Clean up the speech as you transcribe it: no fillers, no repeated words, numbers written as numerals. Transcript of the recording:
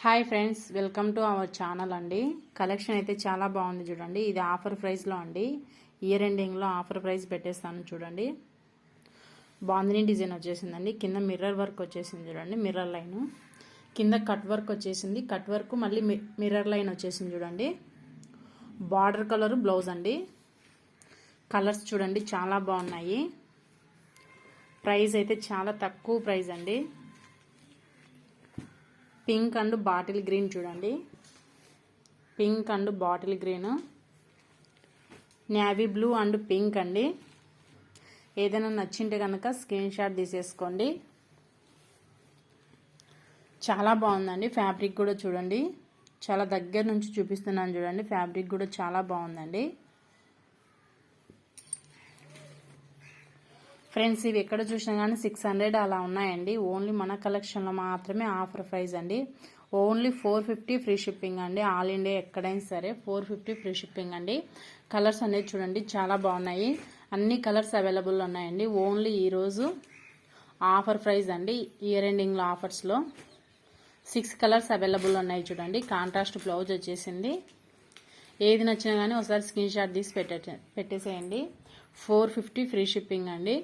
Hi friends, welcome to our channel అండి. Collection అయితే చాలా బాగుంది చూడండి. ఇది ఆఫర్ ప్రైస్లో అండి. ఇయర్ ఎండింగ్లో ఆఫర్ ప్రైస్ పెట్టేస్తాను చూడండి. బాందిని డిజైన్ వచ్చేసిందండి. కింద మిర్రర్ వర్క్ వచ్చేసింది చూడండి. మిర్రర్ లైన్ కింద కట్ వర్క్ వచ్చేసింది. కట్ వర్క్ మళ్ళీ మిర్రర్ లైన్ వచ్చేసింది చూడండి. బార్డర్ కలర్ బ్లౌజ్ అండి. కలర్స్ చూడండి చాలా బాగున్నాయి. ప్రైస్ అయితే చాలా తక్కువ ప్రైస్ అండి. పింక్ అండ్ బాటిల్ గ్రీన్ చూడండి. Pink and bottle green, navy blue and pink అండి. ఏదైనా నచ్చింటే కనుక స్క్రీన్ షాట్ తీసేసుకోండి. చాలా బాగుందండి. ఫ్యాబ్రిక్ కూడా చూడండి, చాలా దగ్గర నుంచి చూపిస్తున్నాను చూడండి. ఫ్యాబ్రిక్ కూడా చాలా బాగుందండి. ఫ్రెండ్స్, ఇవి ఎక్కడ చూసినా కానీ 600 అలా ఉన్నాయండి. ఓన్లీ మన కలెక్షన్లో మాత్రమే ఆఫర్ ప్రైస్ అండి. ఓన్లీ 450 ఫ్రీ షిప్పింగ్ అండి. ఆల్ ఇండియా ఎక్కడైనా సరే 450 ఫ్రీ షిప్పింగ్ అండి. కలర్స్ అనేది చూడండి చాలా బాగున్నాయి. అన్ని కలర్స్ అవైలబుల్ ఉన్నాయండి. ఓన్లీ ఈరోజు ఆఫర్ ప్రైస్ అండి. ఇయర్ ఎండింగ్లో ఆఫర్స్లో 6 కలర్స్ అవైలబుల్ ఉన్నాయి చూడండి. కాంట్రాస్ట్ బ్లౌజ్ వచ్చేసింది. ఏది నచ్చినా కానీ ఒకసారి స్క్రీన్ షాట్ తీసి పెట్టేసేయండి. 450 ఫ్రీ షిప్పింగ్ అండి.